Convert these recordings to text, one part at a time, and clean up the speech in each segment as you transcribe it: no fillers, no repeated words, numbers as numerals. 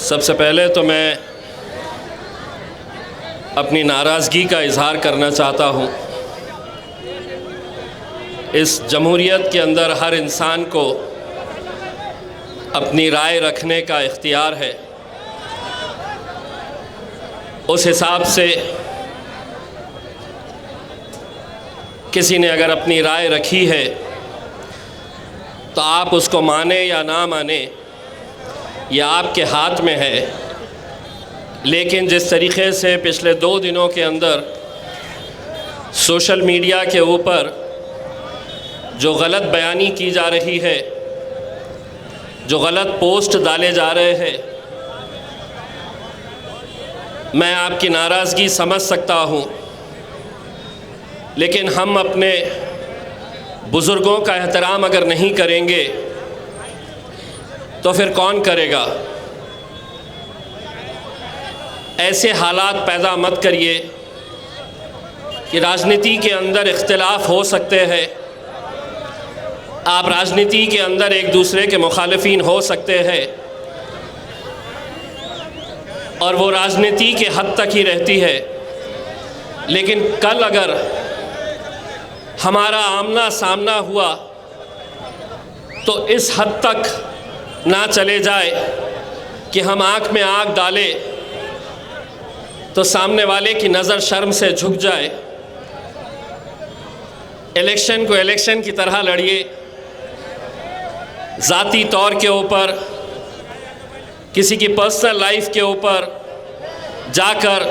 सबसे पहले तो मैं अपनी नाराज़गी का इज़हार करना चाहता हूँ। इस जमहूरियत के अंदर हर इंसान को अपनी राय रखने का इख्तियार है। उस हिसाब से किसी ने अगर अपनी राय रखी है तो आप उसको माने या ना माने ये आपके हाथ में है। लेकिन जिस तरीक़े से पिछले 2 दिनों के अंदर सोशल मीडिया के ऊपर जो गलत बयानी की जा रही है, जो गलत पोस्ट डाले जा रहे हैं, मैं आपकी नाराज़गी समझ सकता हूँ। लेकिन हम अपने बुज़ुर्गों का एहतराम अगर नहीं करेंगे तो फिर कौन करेगा। ऐसे हालात पैदा मत करिए कि राजनीति के अंदर इख्तिलाफ हो सकते हैं, आप राजनीति के अंदर एक दूसरे के मुखालिफिन हो सकते हैं और वो राजनीति के हद तक ही रहती है। लेकिन कल अगर हमारा आमना सामना हुआ तो इस हद तक ना चले जाए कि हम आँख में आँख डालें तो सामने वाले की नज़र शर्म से झुक जाए। इलेक्शन को इलेक्शन की तरह लड़िए। ज़ाती तौर के ऊपर, किसी की पर्सनल लाइफ के ऊपर जाकर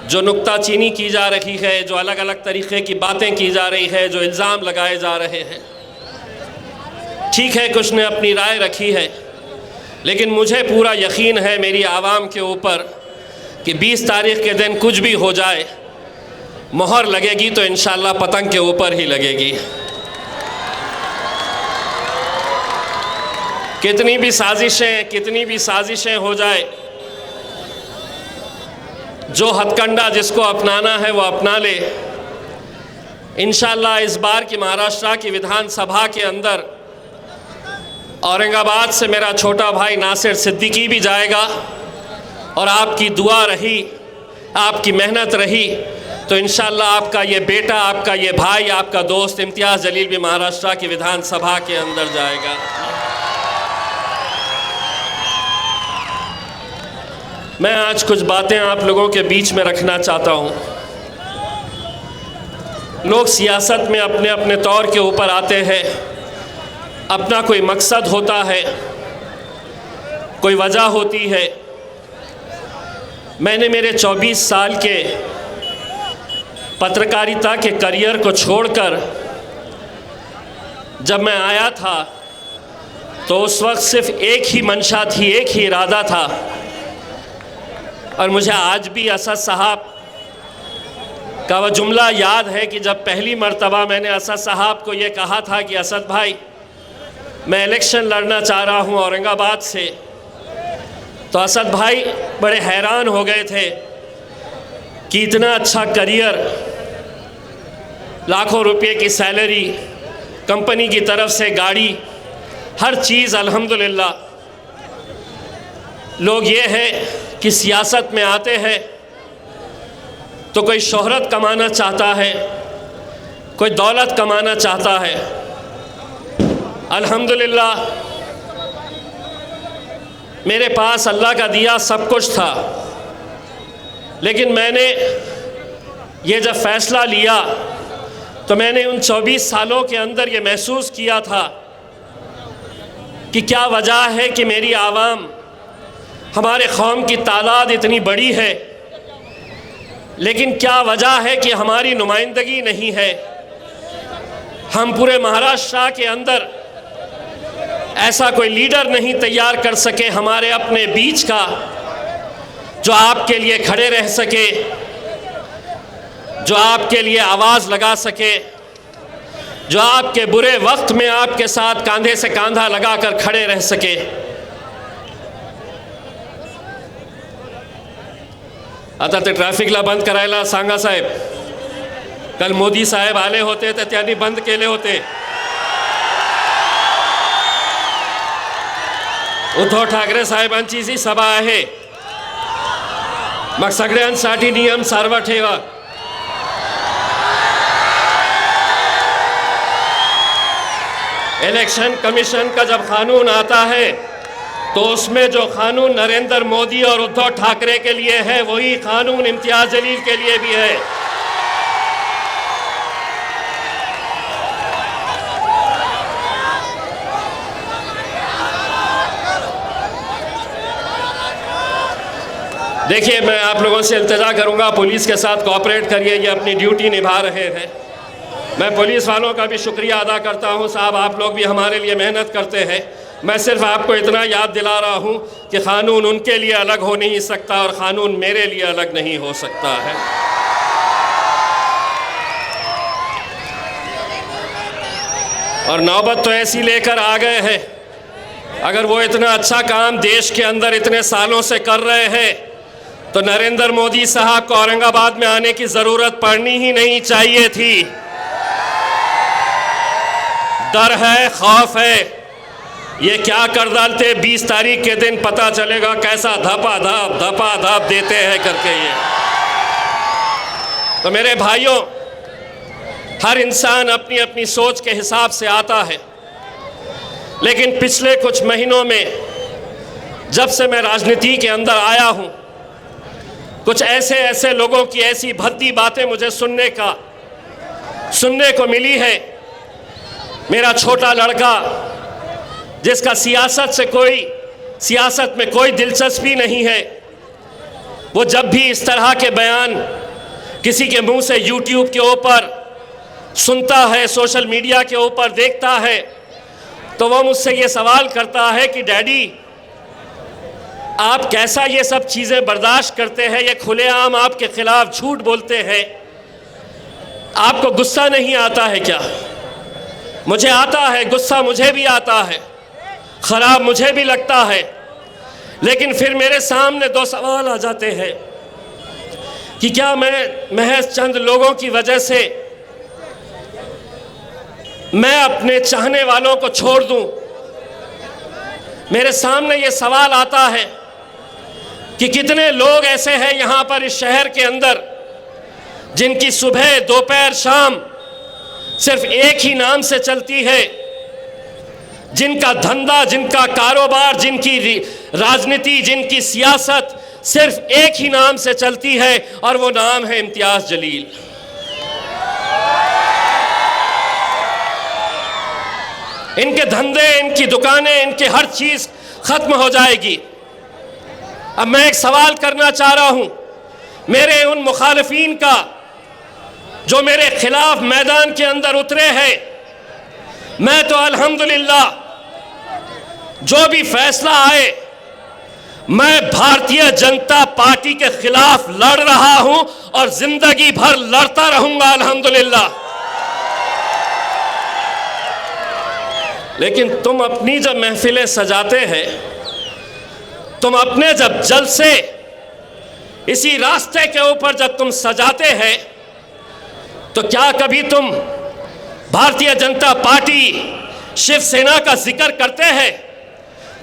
जो नुक्ताचीनी की जा रही है, जो अलग अलग तरीक़े की बातें की जा रही है, जो इल्ज़ाम लगाए जा रहे हैं, ठीक है, कुछ ने अपनी राय रखी है, लेकिन मुझे पूरा यकीन है मेरी आवाम के ऊपर कि 20 तारीख़ के दिन कुछ भी हो जाए, मोहर लगेगी तो इंशाअल्लाह पतंग के ऊपर ही लगेगी। कितनी भी साजिशें हो जाए, जो हथकंडा जिसको अपनाना है वो अपना ले। इंशाअल्लाह इस बार की महाराष्ट्र की विधानसभा के अंदर औरंगाबाद से मेरा छोटा भाई नासिर सिद्दीकी भी जाएगा और आपकी दुआ रही, आपकी मेहनत रही तो इंशाअल्लाह आपका ये बेटा, आपका ये भाई, आपका दोस्त इम्तियाज़ जलील भी महाराष्ट्र की विधानसभा के अंदर जाएगा। मैं आज कुछ बातें आप लोगों के बीच में रखना चाहता हूँ। लोग सियासत में अपने अपने तौर के ऊपर आते हैं, अपना कोई मकसद होता है, कोई वजह होती है। मैंने मेरे 24 साल के पत्रकारिता के करियर को छोड़कर जब मैं आया था तो उस वक्त सिर्फ एक ही मंशा थी, एक ही इरादा था। और मुझे आज भी असद साहब का वह जुमला याद है कि जब पहली मर्तबा मैंने असद साहब को ये कहा था कि असद भाई मैं इलेक्शन लड़ना चाह रहा हूँ औरंगाबाद से, तो असद भाई बड़े हैरान हो गए थे कि इतना अच्छा करियर, लाखों रुपए की सैलरी, कंपनी की तरफ से गाड़ी, हर चीज़ अल्हम्दुलिल्लाह। लोग ये है कि सियासत में आते हैं तो कोई शोहरत कमाना चाहता है, कोई दौलत कमाना चाहता है। अल्हम्दुलिल्लाह मेरे पास अल्लाह का दिया सब कुछ था, लेकिन मैंने ये जब फ़ैसला लिया तो मैंने उन 24 सालों के अंदर ये महसूस किया था कि क्या वजह है कि मेरी आवाम, हमारे कौम की तादाद इतनी बड़ी है, लेकिन क्या वजह है कि हमारी नुमाइंदगी नहीं है। हम पूरे महाराष्ट्र के अंदर ऐसा कोई लीडर नहीं तैयार कर सके हमारे अपने बीच का, जो आपके लिए खड़े रह सके, जो आपके लिए आवाज़ लगा सके, जो आपके बुरे वक्त में आपके साथ कंधे से कंधा लगाकर खड़े रह सके। आता ते ट्रॅफिकला बंद करायला सांगा साहेब। कल मोदी साहेब आले होते तर त्यांनी बंद केले होते। उद्धव ठाकरे साहेबांची जी सभा आहे मग सगळ्यांसाठी नियम सर्व ठेवा। इलेक्शन कमीशन का जब कानून आता है तो उसमें जो कानून नरेंद्र मोदी और उद्धव ठाकरे के लिए है वही कानून इम्तियाज जलील के लिए भी है। देखिए, मैं आप लोगों से इल्तिजा करूंगा, पुलिस के साथ कोऑपरेट करिए, ये अपनी ड्यूटी निभा रहे हैं। मैं पुलिस वालों का भी शुक्रिया अदा करता हूं। साहब, आप लोग भी हमारे लिए मेहनत करते हैं। मैं सिर्फ आपको इतना याद दिला रहा हूं कि कानून उनके लिए अलग हो नहीं सकता और कानून मेरे लिए अलग नहीं हो सकता है। और नौबत तो ऐसी लेकर आ गए हैं, अगर वो इतना अच्छा काम देश के अंदर इतने सालों से कर रहे हैं तो नरेंद्र मोदी साहब को औरंगाबाद में आने की जरूरत पड़नी ही नहीं चाहिए थी। डर है, खौफ है, ये क्या कर डालते 20 तारीख के दिन पता चलेगा कैसा धपा-धप देते हैं करके ये। तो मेरे भाइयों, हर इंसान अपनी अपनी सोच के हिसाब से आता है, लेकिन पिछले कुछ महीनों में जब से मैं राजनीति के अंदर आया हूं, कुछ ऐसे लोगों की ऐसी भद्दी बातें मुझे सुनने को मिली है। मेरा छोटा लड़का जिसका सियासत में कोई दिलचस्पी नहीं है, वो जब भी इस तरह के बयान किसी के मुंह से YouTube के ऊपर सुनता है, सोशल मीडिया के ऊपर देखता है, तो वो मुझसे ये सवाल करता है कि डैडी, आप कैसा ये सब चीज़ें बर्दाश्त करते हैं? ये खुलेआम आपके खिलाफ झूठ बोलते हैं, आपको गुस्सा नहीं आता है क्या? मुझे आता है गुस्सा, मुझे भी आता है, खराब मुझे भी लगता है, लेकिन फिर मेरे सामने दो सवाल आ जाते हैं कि क्या मैं महज चंद लोगों की वजह से मैं अपने चाहने वालों को छोड़ दूं? मेरे सामने ये सवाल आता है कि कितने लोग ऐसे हैं यहाँ पर इस शहर के अंदर जिनकी सुबह, दोपहर, शाम सिर्फ एक ही नाम से चलती है, जिनका धंधा, जिनका कारोबार, जिनकी राजनीति, जिनकी सियासत सिर्फ एक ही नाम से चलती है और वो नाम है इम्तियाज जलील। इनके धंधे, इनकी दुकानें, इनकी हर चीज खत्म हो जाएगी। अब मैं एक सवाल करना चाह रहा हूं मेरे उन मुखालिफिन का जो मेरे खिलाफ मैदान के अंदर उतरे हैं। मैं तो अल्हम्दुलिल्लाह जो भी फैसला आए, मैं भारतीय जनता पार्टी के खिलाफ लड़ रहा हूं और जिंदगी भर लड़ता रहूंगा अल्हम्दुलिल्लाह। लेकिन तुम अपनी जब महफिलें सजाते हैं, तुम अपने जब जलसे इसी रास्ते के ऊपर जब तुम सजाते हैं, तो क्या कभी तुम भारतीय जनता पार्टी, शिवसेना का जिक्र करते हैं?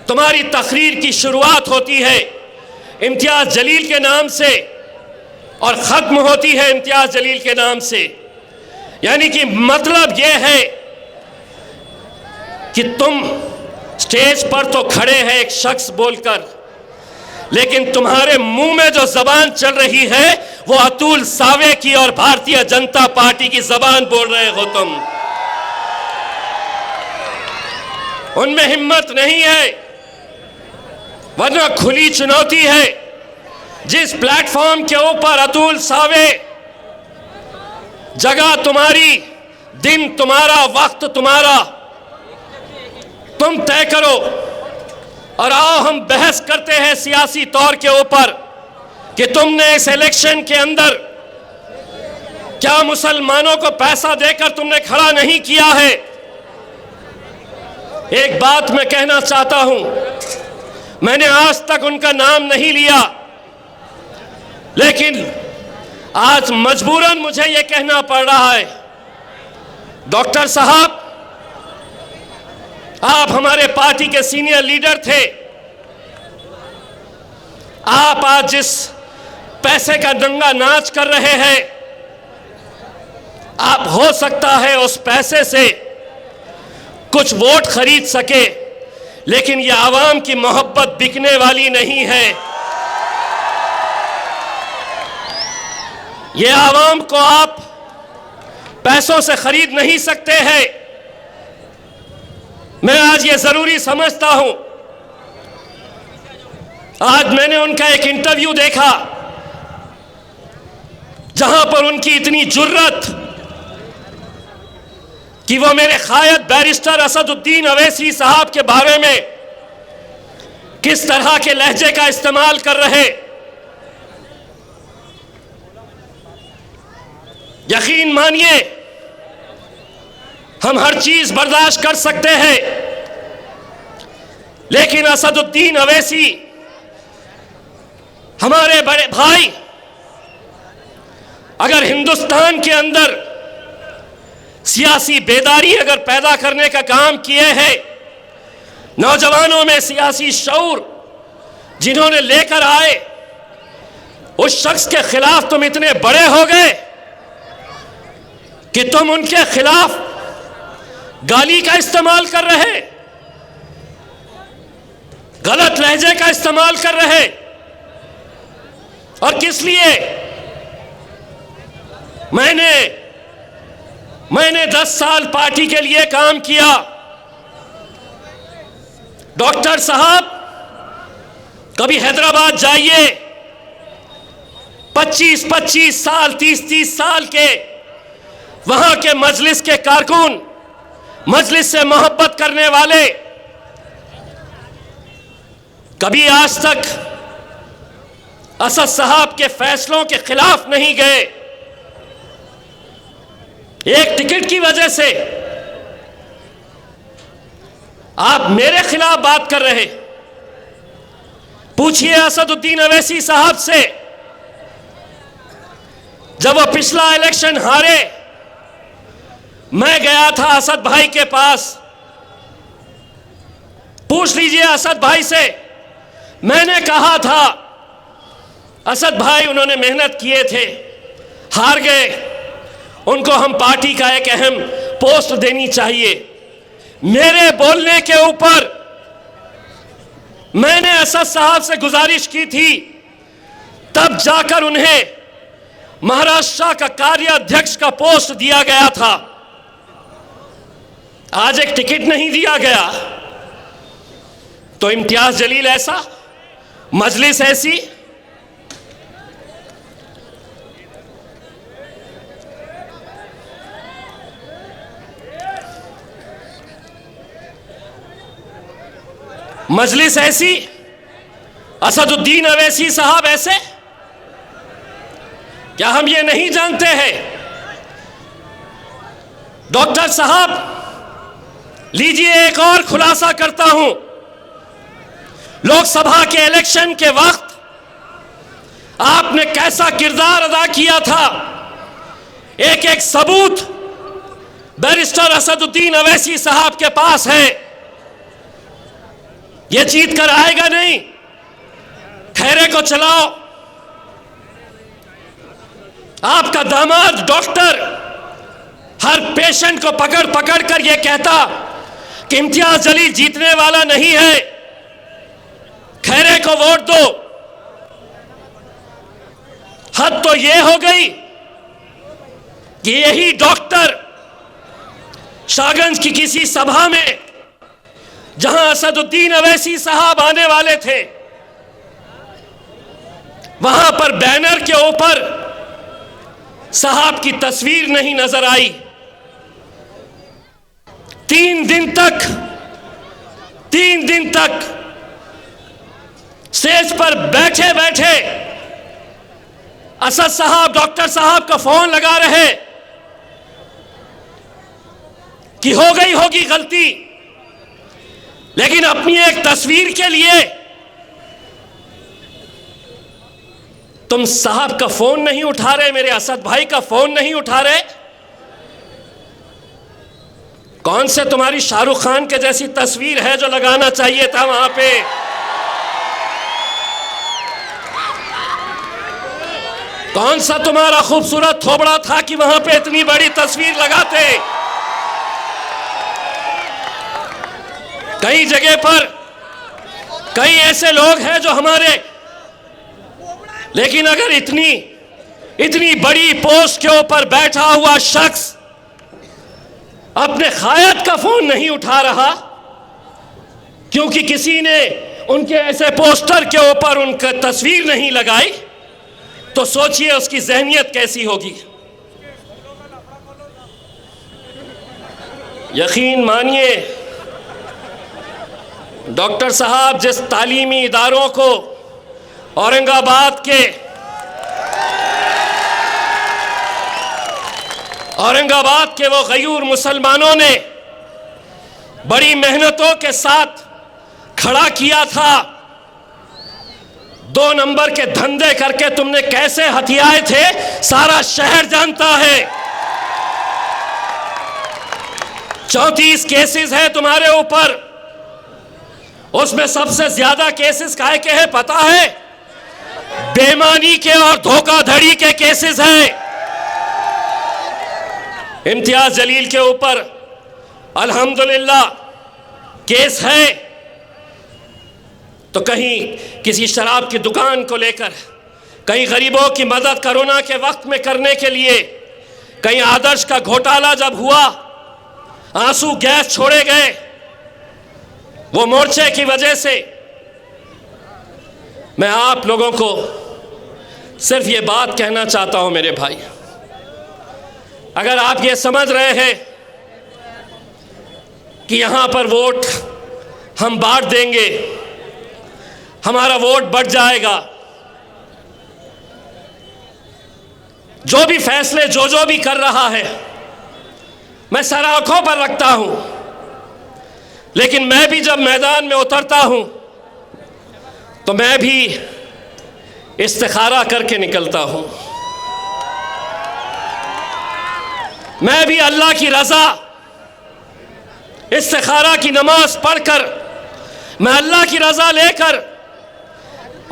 तुम्हारी तकरीर की शुरुआत होती है इम्तियाज जलील के नाम से और ख़त्म होती है इम्तियाज जलील के नाम से। यानी कि मतलब यह है कि तुम स्टेज पर तो खड़े हैं एक शख्स बोलकर, लेकिन तुम्हारे मुंह में जो जबान चल रही है वो अतुल सावे की और भारतीय जनता पार्टी की जबान बोल रहे हो तुम। उनमें हिम्मत नहीं है, वरना खुली चुनौती है। जिस प्लेटफॉर्म के ऊपर अतुल सावे, जगह तुम्हारी, दिन तुम्हारा, वक्त तुम्हारा, तुम तय करो और आओ हम बहस करते हैं सियासी तौर के ऊपर कि तुमने इस इलेक्शन के अंदर क्या मुसलमानों को पैसा देकर तुमने खड़ा नहीं किया है। एक बात मैं कहना चाहता हूं, मैंने आज तक उनका नाम नहीं लिया, लेकिन आज मजबूरन मुझे यह कहना पड़ रहा है, डॉक्टर साहब, आप हमारे पार्टी के सीनियर लीडर थे, आप आज जिस पैसे का दंगा नाच कर रहे हैं, आप हो सकता है उस पैसे से कुछ वोट खरीद सके, लेकिन यह आवाम की मोहब्बत बिकने वाली नहीं है। यह आवाम को आप पैसों से खरीद नहीं सकते हैं। मैं आज ये जरूरी समझता हूं, आज मैंने उनका एक इंटरव्यू देखा जहां पर उनकी इतनी जुर्रत कि वो मेरे कायद बैरिस्टर असदुद्दीन अवैसी साहब के बारे में किस तरह के लहजे का इस्तेमाल कर रहे। यकीन मानिए, हम हर चीज बर्दाश्त कर सकते हैं, लेकिन असदुद्दीन अवैसी हमारे बड़े भाई अगर हिंदुस्तान के अंदर सियासी बेदारी अगर पैदा करने का काम किए हैं, नौजवानों में सियासी शऊर जिन्होंने लेकर आए, उस शख्स के खिलाफ तुम इतने बड़े हो गए कि तुम उनके खिलाफ गाली का इस्तेमाल कर रहे, गलत लहजे का इस्तेमाल कर रहे। और किस लिए? मैंने 10 साल पार्टी के लिए काम किया। डॉक्टर साहब, कभी हैदराबाद जाइए, 25-25 साल 30-30 साल के वहां के मजलिस के कारकुन, मजलिस से मोहब्बत करने वाले कभी आज तक असद साहब के फैसलों के खिलाफ नहीं गए। एक टिकट की वजह से आप मेरे खिलाफ बात कर रहे। पूछिए असदुद्दीन अवैसी साहब से, जब वो पिछला इलेक्शन हारे, मैं गया था असद भाई के पास। पूछ लीजिए असद भाई से, मैंने कहा था असद भाई उन्होंने मेहनत किए थे, हार गए, उनको हम पार्टी का एक अहम पोस्ट देनी चाहिए। मेरे बोलने के ऊपर मैंने असद साहब से गुजारिश की थी, तब जाकर उन्हें महाराष्ट्र का कार्याध्यक्ष का पोस्ट दिया गया था। आज एक टिकट नहीं दिया गया तो इम्तियाज जलील ऐसा, मजलिस ऐसी। मजलिस ऐसी, असदुद्दीन अवैसी साहब ऐसे। क्या हम ये नहीं जानते हैं? डॉक्टर साहब, लीजिए एक और खुलासा करता हूं। लोकसभा के इलेक्शन के वक्त आपने कैसा किरदार अदा किया था, एक एक सबूत बैरिस्टर असदुद्दीन अवैसी साहब के पास है। ये जीत कर आएगा नहीं, खैरे को चलाओ। आपका दामाद डॉक्टर हर पेशेंट को पकड़ पकड़ कर यह कहता कि इम्तियाज जलील जीतने वाला नहीं है, खैरे को वोट दो। हद तो यह हो गई कि यही डॉक्टर शाहगंज की किसी सभा में, जहां असदुद्दीन अवैसी साहब आने वाले थे, वहां पर बैनर के ऊपर साहब की तस्वीर नहीं नजर आई। 3 दिन तक स्टेज पर बैठे बैठे असद साहब डॉक्टर साहब का फोन लगा रहे कि हो गई होगी गलती, लेकिन अपनी एक तस्वीर के लिए तुम साहब का फोन नहीं उठा रहे, मेरे असद भाई का फोन नहीं उठा रहे। कौन से तुम्हारी शाहरुख खान के जैसी तस्वीर है जो लगाना चाहिए था वहां पे? कौन सा तुम्हारा खूबसूरत थोबड़ा था कि वहां पे इतनी बड़ी तस्वीर लगाते? कई जगह पर कई ऐसे लोग हैं जो हमारे, लेकिन अगर इतनी बड़ी पोस्ट के ऊपर बैठा हुआ शख्स अपने खायद का फोन नहीं उठा रहा क्योंकि किसी ने उनके ऐसे पोस्टर के ऊपर उनका तस्वीर नहीं लगाई, तो सोचिए उसकी ज़हनियत कैसी होगी। यकीन मानिए डॉक्टर साहब जिस तालीमी इदारों को औरंगाबाद के वो गयूर मुसलमानों ने बड़ी मेहनतों के साथ खड़ा किया था, 2 नंबर के धंधे करके तुमने कैसे हथियाए थे सारा शहर जानता है। 34 केसेस है तुम्हारे ऊपर, उसमें सबसे ज्यादा केसेस काहे के हैं पता है? बेईमानी के और धोखाधड़ी के केसेस हैं। इम्तियाज जलील के ऊपर अल्हम्दुलिल्लाह केस है, तो कहीं किसी शराब की दुकान को लेकर, कहीं गरीबों की मदद कोरोना के वक्त में करने के लिए, कहीं आदर्श का घोटाला जब हुआ, आंसू गैस छोड़े गए, वो मोर्चे की वजह से। मैं आप लोगों को सिर्फ ये बात कहना चाहता हूं मेरे भाई, अगर आप ये समझ रहे हैं कि यहां पर वोट हम बांट देंगे, हमारा वोट बढ़ जाएगा, जो भी फैसले जो भी कर रहा है मैं सर आंखों पर रखता हूं, लेकिन मैं भी जब मैदान में उतरता हूं तो मैं भी इस्तिखारा करके निकलता हूं। मैं भी अल्लाह की रजा, इस्तिखारा की नमाज पढ़कर मैं अल्लाह की रजा लेकर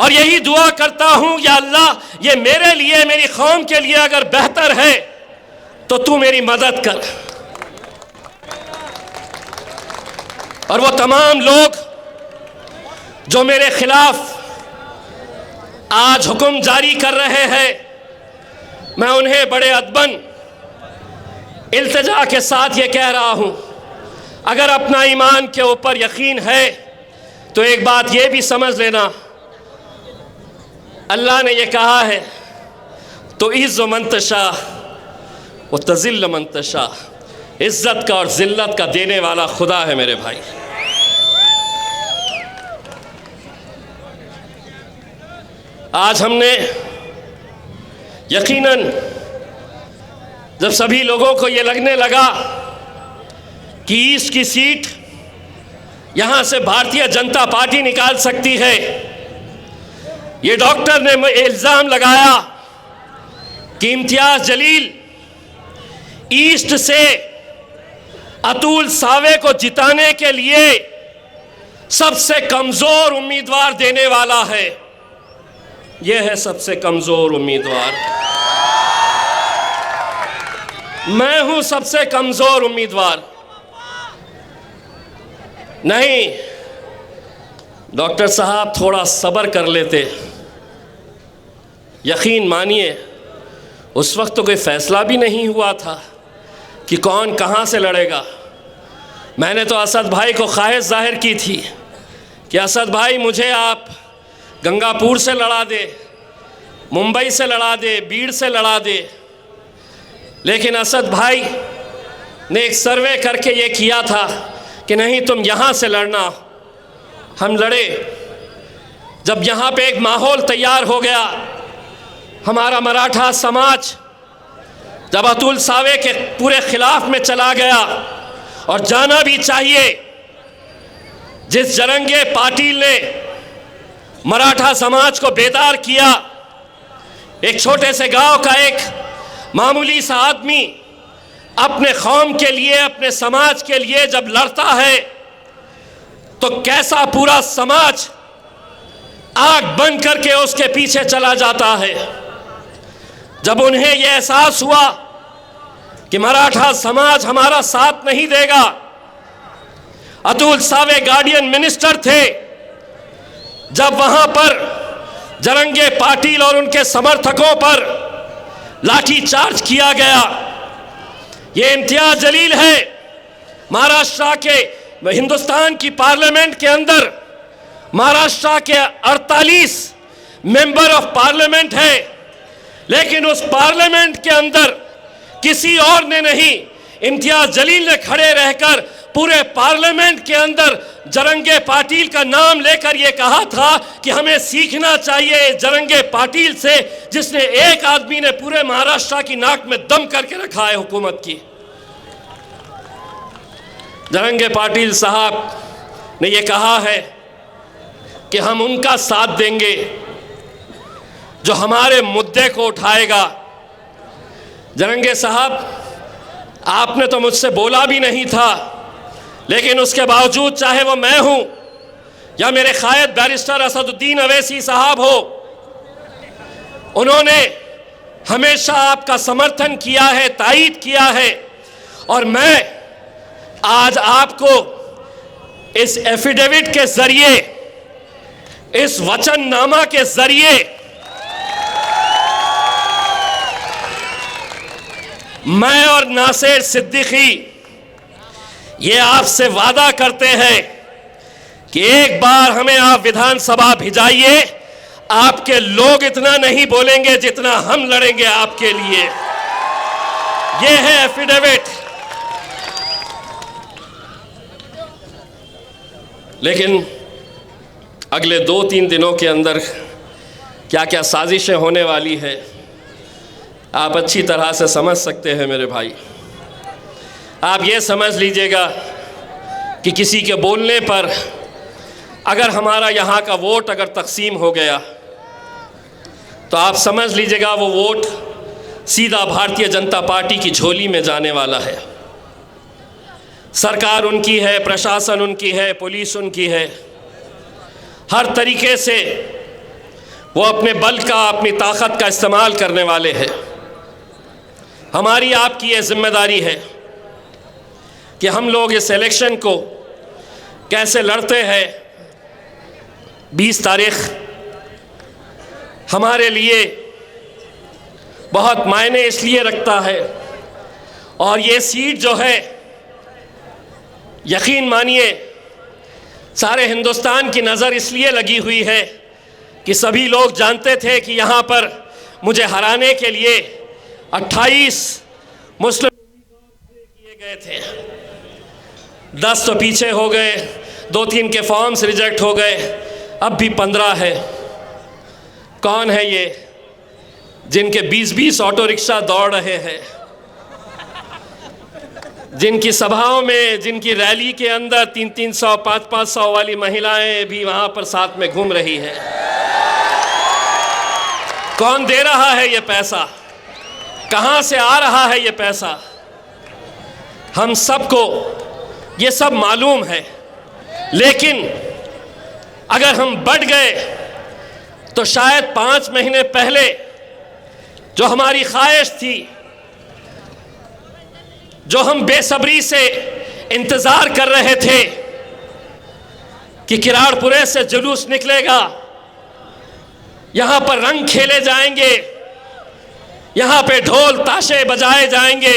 और यही दुआ करता हूं, या अल्लाह ये मेरे लिए, मेरी कौम के लिए अगर बेहतर है तो तू मेरी मदद कर। और वो तमाम लोग जो मेरे खिलाफ आज हुक्म जारी कर रहे हैं, मैं उन्हें बड़े अदबन इल्तिजा के साथ ये कह रहा हूं, अगर अपना ईमान के ऊपर यकीन है तो एक बात ये भी समझ लेना, अल्लाह ने ये कहा है तो इज़्ज़ु मन तशा व तज़िल्लु मन तशा, इज़्ज़त का और ज़िल्लत का देने वाला खुदा है मेरे भाई। आज हमने यकीनन जब सभी लोगों को ये लगने लगा कि ईस्ट की सीट यहाँ से भारतीय जनता पार्टी निकाल सकती है, ये डॉक्टर ने इल्ज़ाम लगाया कि इम्तियाज जलील ईस्ट से अतुल सावे को जिताने के लिए सबसे कमज़ोर उम्मीदवार देने वाला है। यह है सबसे कमज़ोर उम्मीदवार, मैं हूं सबसे कमज़ोर उम्मीदवार। नहीं डॉक्टर साहब, थोड़ा सब्र कर लेते। यकीन मानिए उस वक्त तो कोई फ़ैसला भी नहीं हुआ था कि कौन कहाँ से लड़ेगा। मैंने तो असद भाई को ख्वाहिश जाहिर की थी कि असद भाई मुझे आप गंगापुर से लड़ा दे, मुंबई से लड़ा दे, बीड़ से लड़ा दे, लेकिन असद भाई ने एक सर्वे करके ये किया था कि नहीं तुम यहाँ से लड़ना। हम लड़े। जब यहाँ पे एक माहौल तैयार हो गया, हमारा मराठा समाज जब अतुल सावे के पूरे खिलाफ में चला गया, और जाना भी चाहिए, जिस जरंगे पाटिल ने मराठा समाज को बेदार किया, एक छोटे से गांव का एक मामूली सा आदमी अपने कौम के लिए, अपने समाज के लिए जब लड़ता है तो कैसा पूरा समाज आग बन करके उसके पीछे चला जाता है। जब उन्हें यह एहसास हुआ कि मराठा समाज हमारा साथ नहीं देगा, अतुल सावे गार्डियन मिनिस्टर थे, जब वहां पर जरंगे पाटिल और उनके समर्थकों पर लाठीचार्ज किया गया। ये इम्तियाज जलील है, महाराष्ट्र के हिंदुस्तान की पार्लियामेंट के अंदर महाराष्ट्र के 48 मेंबर ऑफ पार्लियामेंट है, लेकिन उस पार्लियामेंट के अंदर किसी और ने नहीं, इम्तियाज जलील ने खड़े रहकर पूरे पार्लियामेंट के अंदर जरंगे पाटिल का नाम लेकर यह कहा था कि हमें सीखना चाहिए जरंगे पाटिल से, जिसने एक आदमी ने पूरे महाराष्ट्र की नाक में दम करके रखा है हुकूमत की। जरंगे पाटिल साहब ने यह कहा है कि हम उनका साथ देंगे जो हमारे मुद्दे को उठाएगा। जरंगे साहब, आपने तो मुझसे बोला भी नहीं था, लेकिन उसके बावजूद चाहे वो मैं हूं या मेरे कायद बैरिस्टर असदुद्दीन अवैसी साहब हो, उन्होंने हमेशा आपका समर्थन किया है, तायीद किया है। और मैं आज आपको इस एफिडेविट के जरिए, इस वचननामा के जरिए मैं और नासिर सिद्दीकी ये आपसे वादा करते हैं कि एक बार हमें आप विधानसभा भिजाइए, आपके लोग इतना नहीं बोलेंगे जितना हम लड़ेंगे आपके लिए। ये है एफिडेविट। लेकिन अगले 2-3 दिनों के अंदर क्या क्या साजिशें होने वाली है, आप अच्छी तरह से समझ सकते हैं मेरे भाई। आप ये समझ लीजिएगा कि किसी के बोलने पर अगर हमारा यहाँ का वोट अगर तकसीम हो गया, तो आप समझ लीजिएगा वो वोट सीधा भारतीय जनता पार्टी की झोली में जाने वाला है। सरकार उनकी है, प्रशासन उनकी है, पुलिस उनकी है, हर तरीके से वो अपने बल का, अपनी ताकत का इस्तेमाल करने वाले हैं। हमारी आपकी ये जिम्मेदारी है कि हम लोग इस इलेक्शन को कैसे लड़ते हैं। 20 तारीख हमारे लिए बहुत मायने इसलिए रखता है, और ये सीट जो है, यकीन मानिए सारे हिंदुस्तान की नज़र इसलिए लगी हुई है कि सभी लोग जानते थे कि यहाँ पर मुझे हराने के लिए 28 मुस्लिम किए गए थे। 10 तो पीछे हो गए, 2-3 के फॉर्म्स रिजेक्ट हो गए, अब भी 15 है। कौन है ये जिनके 20-20 ऑटो रिक्शा दौड़ रहे हैं, जिनकी सभाओं में, जिनकी रैली के अंदर 300-300, 500-500 वाली महिलाएं भी वहां पर साथ में घूम रही हैं? कौन दे रहा है ये पैसा? कहां से आ रहा है ये पैसा? हम सबको ये सब मालूम है। लेकिन अगर हम बढ़ गए तो शायद 5 महीने पहले जो हमारी ख्वाहिश थी, जो हम बेसब्री से इंतजार कर रहे थे कि किराड़पुरे से जुलूस निकलेगा, यहां पर रंग खेले जाएंगे, यहां पे ढोल ताशे बजाए जाएंगे,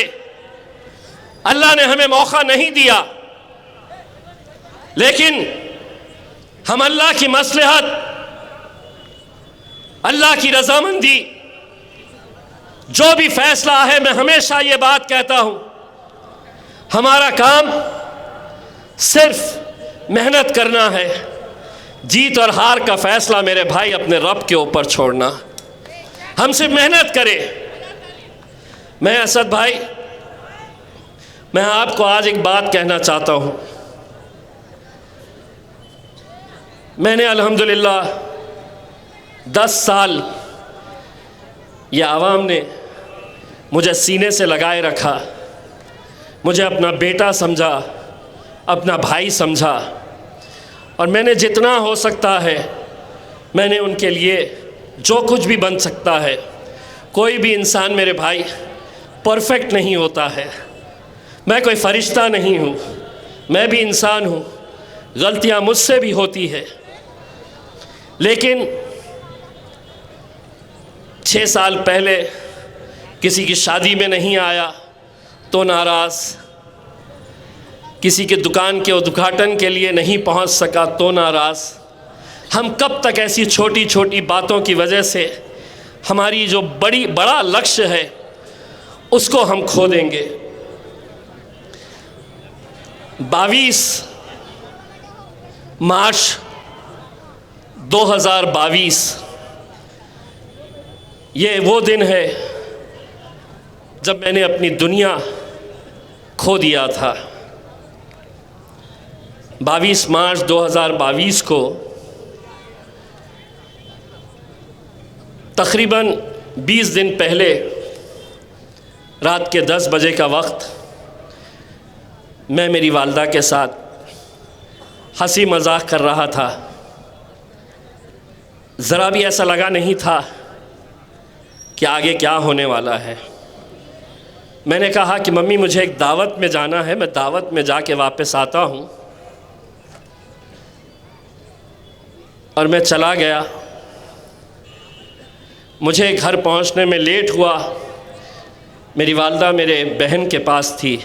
अल्लाह ने हमें मौका नहीं दिया। लेकिन हम अल्लाह की मसलहत, अल्लाह की रजामंदी, जो भी फैसला है, मैं हमेशा ये बात कहता हूं, हमारा काम सिर्फ मेहनत करना है। जीत और हार का फैसला मेरे भाई अपने रब के ऊपर छोड़ना। हम सिर्फ मेहनत करें। मैं असद भाई, मैं आपको आज एक बात कहना चाहता हूं। मैंने अल्हम्दुलिल्लाह 10 साल ये आवाम ने मुझे सीने से लगाए रखा, मुझे अपना बेटा समझा, अपना भाई समझा, और मैंने जितना हो सकता है मैंने उनके लिए जो कुछ भी बन सकता है कोई भी इंसान मेरे भाई परफेक्ट नहीं होता है। मैं कोई फरिश्ता नहीं हूँ, मैं भी इंसान हूँ, गलतियाँ मुझसे भी होती है। लेकिन 6 साल पहले किसी की शादी में नहीं आया तो नाराज़, किसी के दुकान के उद्घाटन के लिए नहीं पहुंच सका तो नाराज़। हम कब तक ऐसी छोटी छोटी बातों की वजह से हमारी जो बड़ा लक्ष्य है उसको हम खो देंगे। 22 मार्च 2022 ये वो दिन है जब मैंने अपनी दुनिया खो दिया था। 22 मार्च 2022 को तकरीबन 20 दिन पहले रात के 10 बजे का वक्त मैं मेरी वालदा के साथ हंसी मजाक कर रहा था। ज़रा भी ऐसा लगा नहीं था कि आगे क्या होने वाला है। मैंने कहा कि मम्मी मुझे एक दावत में जाना है, मैं दावत में जाके वापस आता हूँ। और मैं चला गया। मुझे घर पहुँचने में लेट हुआ। मेरी वालदा मेरे बहन के पास थी,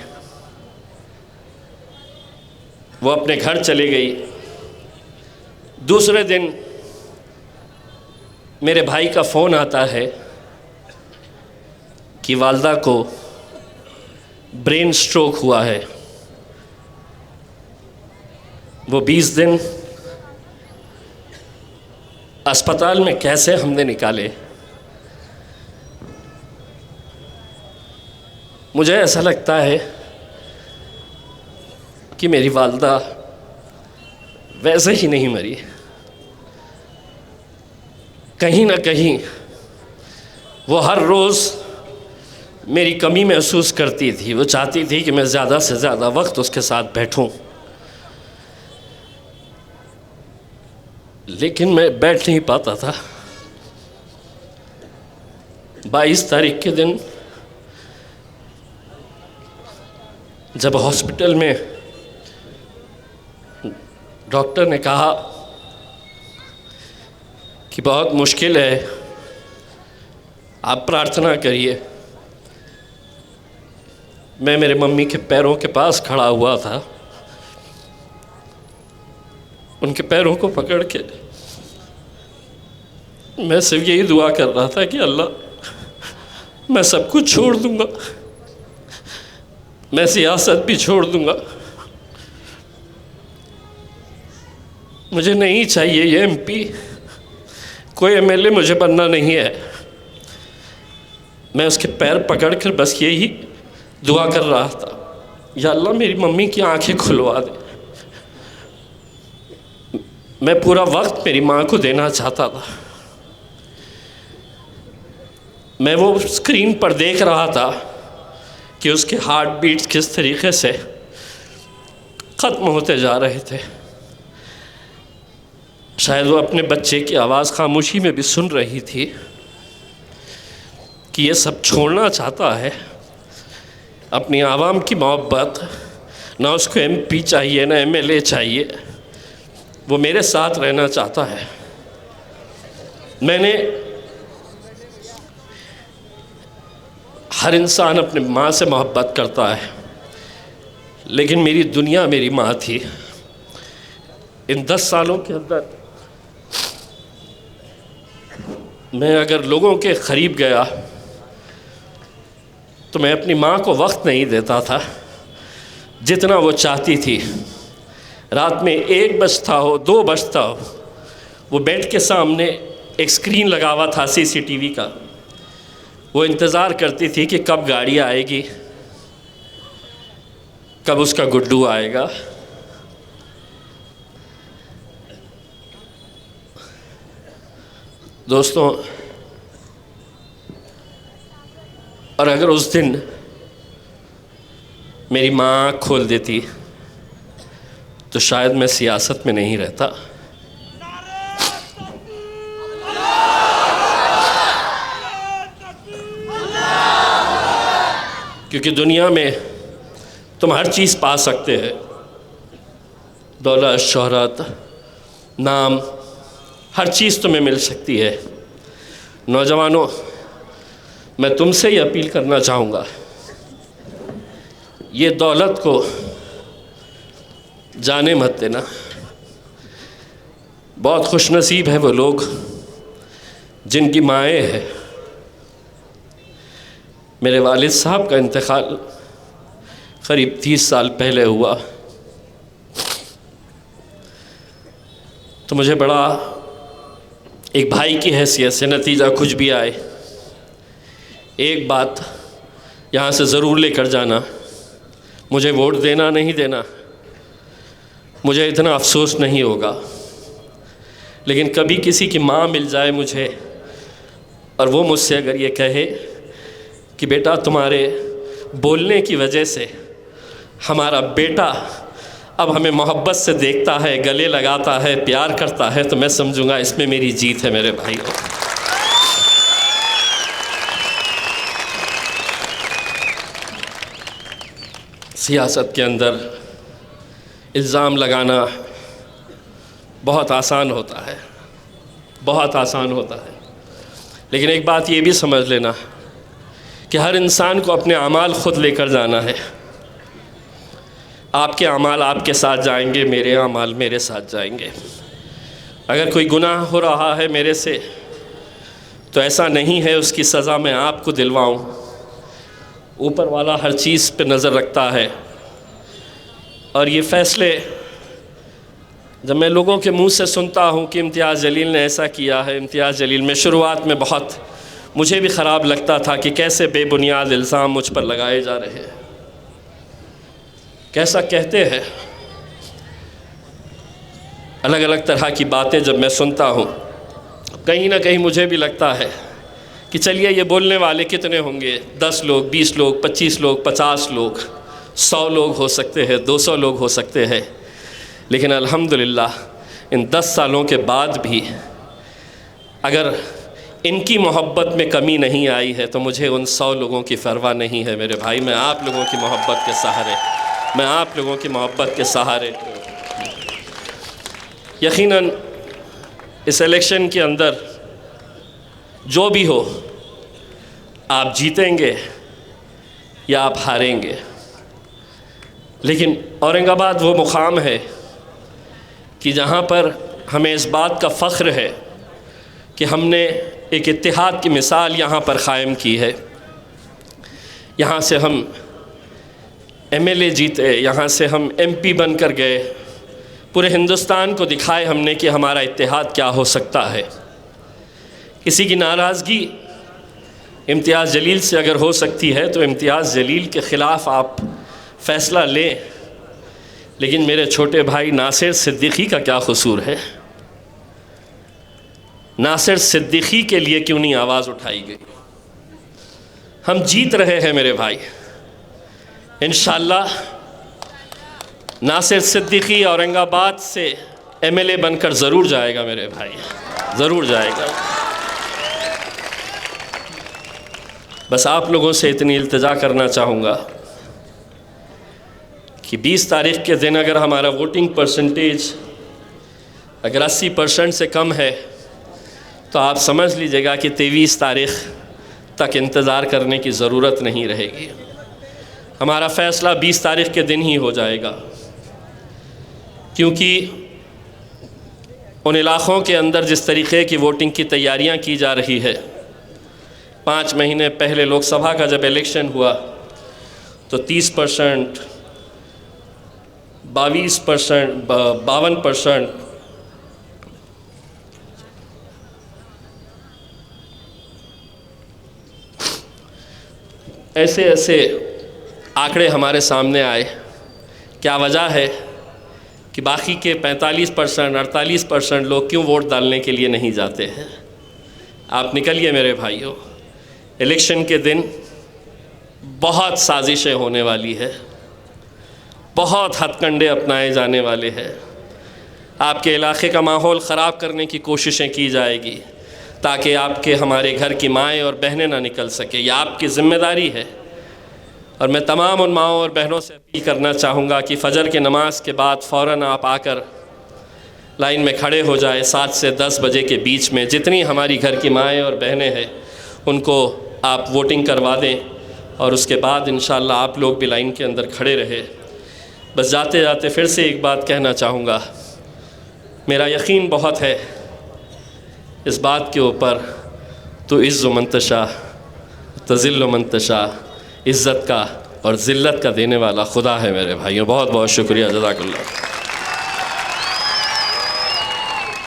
वो अपने घर चली गई। दूसरे दिन मेरे भाई का फ़ोन आता है कि वालदा को ब्रेन स्ट्रोक हुआ है। वो 20 दिन अस्पताल में कैसे हमने निकाले। मुझे ऐसा लगता है कि मेरी वालदा वैसे ही नहीं मरी। कहीं ना कहीं वो हर रोज़ मेरी कमी महसूस करती थी। वो चाहती थी कि मैं ज़्यादा से ज़्यादा वक्त उसके साथ बैठूं, लेकिन मैं बैठ नहीं पाता था। 22 तारीख के दिन जब हॉस्पिटल में डॉक्टर ने कहा कि बहुत मुश्किल है, आप प्रार्थना करिए, मैं मेरे मम्मी के पैरों के पास खड़ा हुआ था। उनके पैरों को पकड़ के मैं सिर्फ यही दुआ कर रहा था कि अल्लाह मैं सब कुछ छोड़ दूंगा, मैं सियासत भी छोड़ दूंगा, मुझे नहीं चाहिए ये एमपी, कोई एमएलए मुझे बनना नहीं है। मैं उसके पैर पकड़कर बस यही दुआ कर रहा था, या अल्लाह मेरी मम्मी की आंखें खुलवा दे। मैं पूरा वक्त मेरी माँ को देना चाहता था। मैं वो स्क्रीन पर देख रहा था कि उसके हार्ट बीट्स किस तरीके से ख़त्म होते जा रहे थे। शायद वो अपने बच्चे की आवाज़ खामोशी में भी सुन रही थी कि ये सब छोड़ना चाहता है, अपनी आवाम की मोहब्बत, ना उसको एमपी चाहिए ना एमएलए चाहिए, वो मेरे साथ रहना चाहता है। मैंने हर इंसान अपने माँ से मोहब्बत करता है, लेकिन मेरी दुनिया मेरी माँ थी। इन 10 सालों के अंदर मैं अगर लोगों के करीब गया तो मैं अपनी माँ को वक्त नहीं देता था जितना वो चाहती थी। रात में 1 बजता हो 2 बजता हो, वो बेड के सामने एक स्क्रीन लगा हुआ था सीसीटीवी का, वो इंतज़ार करती थी कि कब गाड़ी आएगी, कब उसका गुड्डू आएगा। दोस्तों, और अगर उस दिन मेरी माँ आँख खोल देती तो शायद मैं सियासत में नहीं रहता। क्योंकि दुनिया में तुम हर चीज़ पा सकते हैं, दौलत, शोहरत, नाम, हर चीज़ तुम्हें मिल सकती है। नौजवानों, मैं तुमसे ही अपील करना चाहूँगा, ये दौलत को जाने मत देना। बहुत खुशनसीब है वो लोग जिनकी माएँ हैं। मेरे वालिद साहब का इंतकाल करीब 30 साल पहले हुआ, तो मुझे बड़ा एक भाई की हैसियत से, नतीजा कुछ भी आए, एक बात यहाँ से ज़रूर लेकर जाना, मुझे वोट देना नहीं देना, मुझे इतना अफसोस नहीं होगा, लेकिन कभी किसी की माँ मिल जाए मुझे और वो मुझसे अगर ये कहे कि बेटा तुम्हारे बोलने की वजह से हमारा बेटा अब हमें मोहब्बत से देखता है, गले लगाता है, प्यार करता है, तो मैं समझूंगा इसमें मेरी जीत है मेरे भाइयों। सियासत के अंदर इल्ज़ाम लगाना बहुत आसान होता है, बहुत आसान होता है, लेकिन एक बात ये भी समझ लेना कि हर इंसान को अपने अमाल ख़ुद लेकर जाना है। आपके अमाल आपके साथ जाएंगे, मेरे अमाल मेरे साथ जाएंगे। अगर कोई गुनाह हो रहा है मेरे से, तो ऐसा नहीं है उसकी सज़ा मैं आपको दिलवाऊं। ऊपर वाला हर चीज़ पे नज़र रखता है, और ये फ़ैसले जब मैं लोगों के मुंह से सुनता हूँ कि इम्तियाज़ जलील ने ऐसा किया है, इम्तियाज़ जलील में शुरुआत में बहुत मुझे भी ख़राब लगता था कि कैसे बेबुनियाद इल्ज़ाम मुझ पर लगाए जा रहे हैं, कैसा कहते हैं। अलग अलग तरह की बातें जब मैं सुनता हूँ, कहीं ना कहीं मुझे भी लगता है कि चलिए ये बोलने वाले कितने होंगे, 10 लोग, 20 लोग, 25 लोग, 50 लोग, 100 लोग हो सकते हैं, 200 लोग हो सकते हैं, लेकिन अल्हम्दुलिल्लाह इन 10 सालों के बाद भी अगर इनकी मोहब्बत में कमी नहीं आई है तो मुझे उन 100 लोगों की परवाह नहीं है मेरे भाई। मैं आप लोगों की मोहब्बत के सहारे, मैं आप लोगों की मोहब्बत के सहारे यकीनन इस इलेक्शन के अंदर जो भी हो, आप जीतेंगे या आप हारेंगे, लेकिन औरंगाबाद वो मुकाम है कि जहाँ पर हमें इस बात का फ़ख्र है कि हमने एक इत्तेहाद की मिसाल यहाँ पर क़ायम की है। यहाँ से हम MLA जीते, यहाँ से हम MP बनकर गए, पूरे हिंदुस्तान को दिखाए हमने कि हमारा इत्तेहाद क्या हो सकता है। किसी की नाराज़गी इम्तियाज़ जलील से अगर हो सकती है तो इम्तियाज़ जलील के ख़िलाफ़ आप फ़ैसला लें, लेकिन मेरे छोटे भाई नासिर सिद्दीकी का क्या कसूर है? नासिर सिद्दीकी के लिए क्यों नहीं आवाज़ उठाई गई? हम जीत रहे हैं मेरे भाई, इंशाअल्लाह नासिर सिद्दीकी औरंगाबाद से MLA बनकर ज़रूर जाएगा मेरे भाई, ज़रूर जाएगा। बस आप लोगों से इतनी इल्तिजा करना चाहूँगा कि 20 तारीख़ के दिन अगर हमारा वोटिंग परसेंटेज अगर 80% से कम है तो आप समझ लीजिएगा कि 23 तारीख़ तक इंतज़ार करने की ज़रूरत नहीं रहेगी। हमारा फ़ैसला 20 तारीख़ के दिन ही हो जाएगा, क्योंकि उन इलाक़ों के अंदर जिस तरीक़े की वोटिंग की तैयारियां की जा रही है, 5 महीने पहले लोकसभा का जब इलेक्शन हुआ तो 30%, 22%, 52%, ऐसे ऐसे आंकड़े हमारे सामने आए। क्या वजह है कि बाकी के 45%, 48% लोग क्यों वोट डालने के लिए नहीं जाते हैं? आप निकलिए मेरे भाइयों, इलेक्शन के दिन बहुत साजिशें होने वाली है, बहुत हथकंडे अपनाए जाने वाले हैं। आपके इलाके का माहौल ख़राब करने की कोशिशें की जाएगी ताकि आपके हमारे घर की माएँ और बहनें ना निकल सके। यह आपकी ज़िम्मेदारी है। और मैं तमाम उन माओं और बहनों से अपील करना चाहूँगा कि फ़जर की नमाज़ के बाद फ़ौरन आप आकर लाइन में खड़े हो जाए। 7 से 10 बजे के बीच में जितनी हमारी घर की माएँ और बहनें हैं उनको आप वोटिंग करवा दें और उसके बाद इंशाअल्लाह आप लोग भी लाइन के अंदर खड़े रहे। बस जाते जाते फिर से एक बात कहना चाहूँगा, मेरा यकीन बहुत है इस बात के ऊपर, तो इज़्ज़ु मंतशा तज़िल्लु मंतशा, इज़्ज़त का और ज़िल्लत का देने वाला खुदा है मेरे भाइयों। बहुत बहुत शुक्रिया, जज़ाकल्लाह।